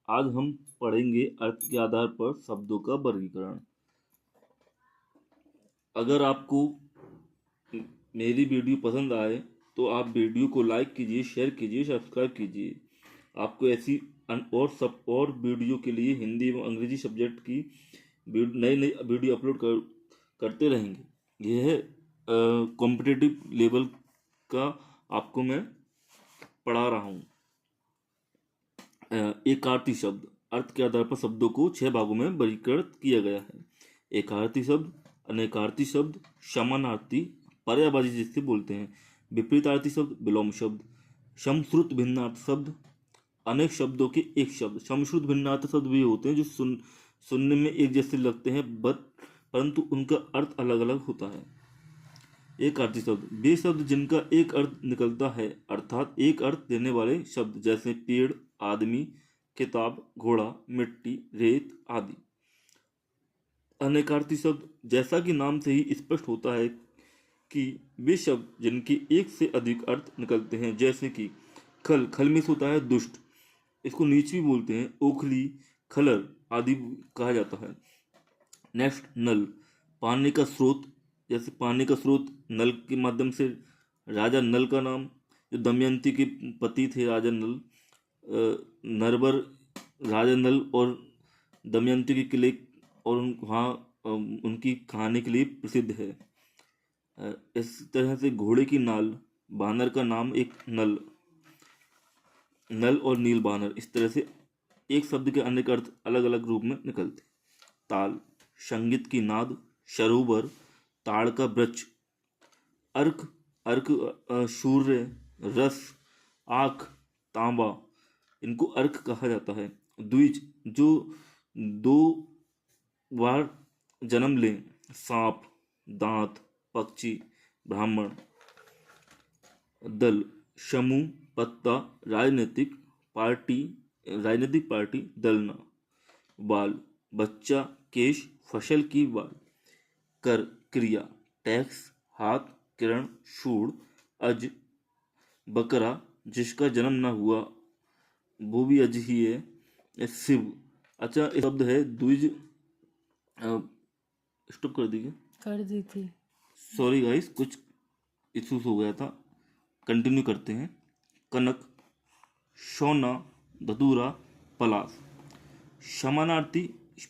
आज हम पढ़ेंगे अर्थ के आधार पर शब्दों का वर्गीकरण। अगर आपको मेरी वीडियो पसंद आए तो आप वीडियो को लाइक कीजिए, शेयर कीजिए, सब्सक्राइब कीजिए। आपको ऐसी और वीडियो के लिए हिंदी एवं अंग्रेजी सब्जेक्ट की नई नई वीडियो अपलोड करते रहेंगे। यह कॉम्पिटिटिव लेवल का आपको मैं पढ़ा रहा हूँ। एकार्थी शब्द। अर्थ के आधार पर शब्दों को 6 भागों में वर्गीकृत किया गया है। एकार्थी शब्द, अनेकार्थी शब्द, समानार्थी, पर्यायवाची जिसे बोलते हैं, विपरीतार्थी शब्द, विलोम शब्द, समश्रुत भिन्नार्थ शब्द, अनेक शब्दों के एक शब्द। समश्रुत भिन्नार्थ शब्द भी होते हैं जो सुनने में एक जैसे लगते हैं परंतु उनका अर्थ अलग अलग होता है। एक अर्थी शब्द, वे शब्द जिनका एक अर्थ निकलता है, अर्थात एक अर्थ देने वाले शब्द, जैसे पेड़, आदमी, किताब, घोड़ा, मिट्टी, रेत आदि। अनेकार्थी शब्द, जैसा कि नाम से ही स्पष्ट होता है कि वे शब्द जिनके एक से अधिक अर्थ निकलते हैं, जैसे कि खल, खल में से होता है दुष्ट, इसको नीच भी बोलते हैं, ओखली, खलर आदि कहा जाता है। नेक्स्ट, नल, पानी का स्रोत, जैसे पानी का स्रोत नल के माध्यम से राजा नल का नाम, जो दमयंती के पति थे राजा नल, नरवर राजा नल और दमयंती के किले और वहाँ उनकी कहानी के लिए प्रसिद्ध है। इस तरह से घोड़े की नाल, बानर का नाम एक नल, नल और नील बानर, इस तरह से एक शब्द के अनेक अर्थ अलग अलग रूप में निकलते। ताल, संगीत की नाद, सरोवर, ताड़ का वृक्ष, अर्क, अर्क सूर्य, रस, आँख, तांबा, इनको अर्क कहा जाता है। द्विज, जो 2 बार जन्म लें, सांप, दांत, पक्षी, ब्राह्मण। दल, समूह, पत्ता, राजनीतिक पार्टी, दलना। बाल, बच्चा, केश, फसल की बाल। कर, क्रिया, टैक्स, हाथ, किरण, सूड़, अज, बकरा, जिसका जन्म न हुआ वो भी अज ही है। शिव, अच्छा ये शब्द है द्विज, स्टॉप कर दीजिए, कर दी थी। सॉरी गाइस, कुछ इशूज हो गया था, कंटिन्यू करते हैं। कनक, सोना, धतूरा, पलाश। समानार्थी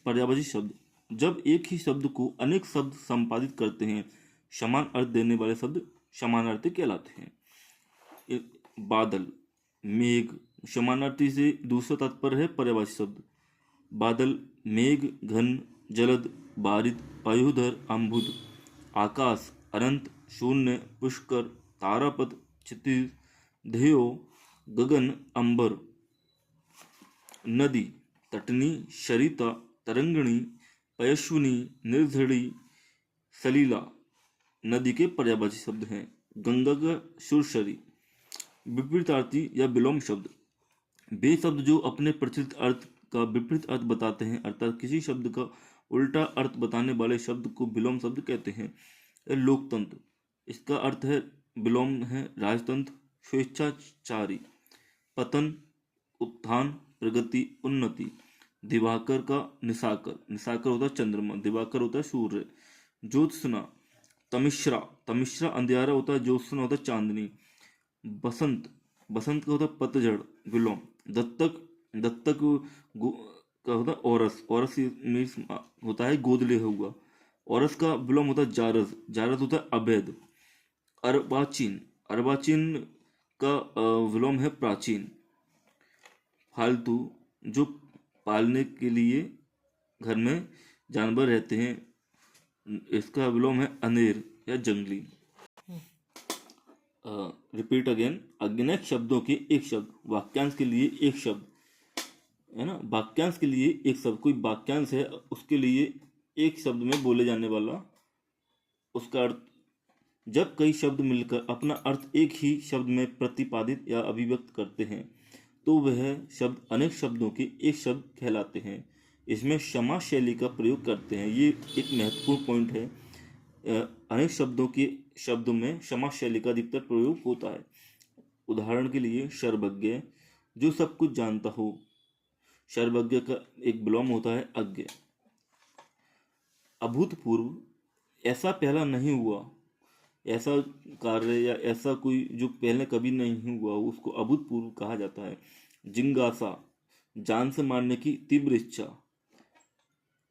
पर्यायवाची शब्द, जब एक ही शब्द को अनेक शब्द संपादित करते हैं, समान अर्थ देने वाले शब्द समानार्थी कहलाते हैं। बादल, मेघ, समानार्थी से दूसरा तात्पर्य है पर्यायवाची शब्द। बादल, मेघ, घन, जलद, बारिद, पयोधर, अम्बुद। आकाश, अनंत, शून्य, पुष्कर, तारापथ, क्षितिज, ध्येय, गगन, अंबर। नदी, तटनी, सरिता, तरंगिणी, पयस्विनी, निर्झरी, सलीला, नदी के पर्यायवाची शब्द हैं। गंगा का सुरसरी। विपरीतार्थी या विलोम शब्द, वे शब्द जो अपने प्रचलित अर्थ का विपरीत अर्थ बताते हैं, अर्थात किसी शब्द का उल्टा अर्थ बताने वाले शब्द को विलोम शब्द कहते हैं। लोकतंत्र, इसका अर्थ है विलोम है राजतंत्र, स्वेच्छाचारी। पतन, उत्थान, प्रगति, उन्नति। दिवाकर का निशाकर, निशाकर होता है चंद्रमा, दिवाकर होता है सूर्य। ज्योत्सना, तमिश्रा, तमिश्रा अंधियारा होता है, ज्योत्सना होता है चांदनी। बसंत, बसंत का होता है पतझड़, विलोम। दत्तक, दत्तक का होता है औरस, औरस मीन्स होता है गोद ले हुआ। औरस का विलोम होता है जारज, जारज होता है अवैध। अर्वाचीन, अर्वाचीन का विलोम है प्राचीन। फालतू, जो पालने के लिए घर में जानवर रहते हैं, इसका विलोम है अनेर या जंगली। रिपीट अगेन, अनेक शब्दों के एक शब्द, वाक्यांश के लिए एक शब्द है ना, वाक्यांश के लिए एक शब्द, कोई वाक्यांश है उसके लिए एक शब्द में बोले जाने वाला उसका अर्थ। जब कई शब्द मिलकर अपना अर्थ एक ही शब्द में प्रतिपादित या अभिव्यक्त करते हैं तो वह शब्द अनेक शब्दों के एक शब्द कहलाते हैं। इसमें समास शैली का प्रयोग करते हैं, ये एक महत्वपूर्ण पॉइंट है। अनेक शब्दों में समास शैली का अधिकतर प्रयोग होता है। उदाहरण के लिए सर्वज्ञ, जो सब कुछ जानता हो। सर्वज्ञ का एक विलोम होता है अज्ञ। अभूतपूर्व, ऐसा पहला नहीं हुआ, ऐसा कार्य या ऐसा कोई जो पहले कभी नहीं हुआ उसको अभूतपूर्व कहा जाता है। जिज्ञासा, जान से मारने की तीव्र इच्छा।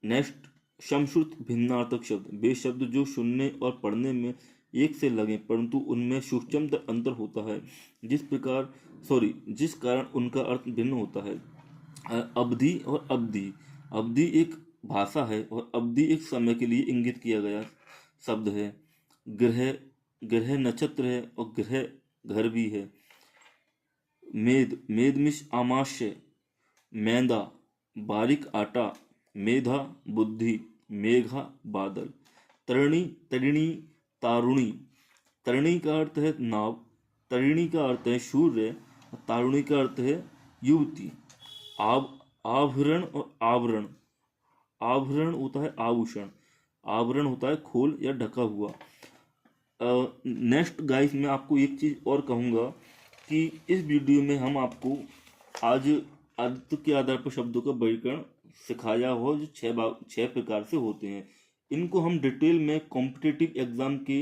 नेक्स्ट, समश्रुत भिन्नार्थक शब्द, वे शब्द जो सुनने और पढ़ने में एक से लगे परंतु उनमें सूक्ष्म अंतर होता है, जिस कारण उनका अर्थ भिन्न होता है। अवधि और अवधि, अवधि एक भाषा है और अवधि एक समय के लिए इंगित किया गया शब्द है। ग्रह, ग्रह नक्षत्र है और ग्रह घर भी है। मेद, मेद मिश आमाशय, मैदा बारीक आटा। मेधा बुद्धि, मेघा बादल। तरिणी, तरिणी तारुणी, तरिणी का अर्थ है नाव, तरिणी का अर्थ है सूर्य, तारुणी का अर्थ है युवती। आभरण और आवरण, आभरण होता है आभूषण, आवरण होता है खोल या ढका हुआ। नेक्स्ट गाइस, मैं आपको एक चीज़ और कहूँगा कि इस वीडियो में हम आपको आज अर्थ के आधार पर शब्दों का वर्गीकरण सिखाया हो जो 6 प्रकार से होते हैं। इनको हम डिटेल में कॉम्पिटिटिव एग्जाम के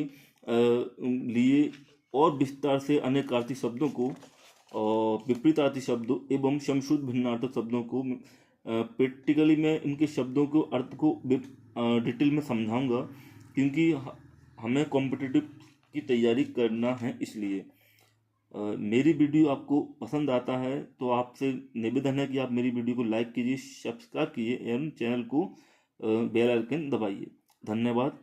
लिए और विस्तार से अनेकार्थी शब्दों को और विपरीतार्थी शब्दों एवं समश्रुत भिन्नार्थक शब्दों को प्रैक्टिकली मैं इनके शब्दों को अर्थ को डिटेल में समझाऊंगा, क्योंकि हमें कॉम्पिटिटिव की तैयारी करना है। इसलिए मेरी वीडियो आपको पसंद आता है तो आपसे निवेदन है कि आप मेरी वीडियो को लाइक कीजिए, सब्सक्राइब कीजिए एवं चैनल को बेल आइकन दबाइए। धन्यवाद।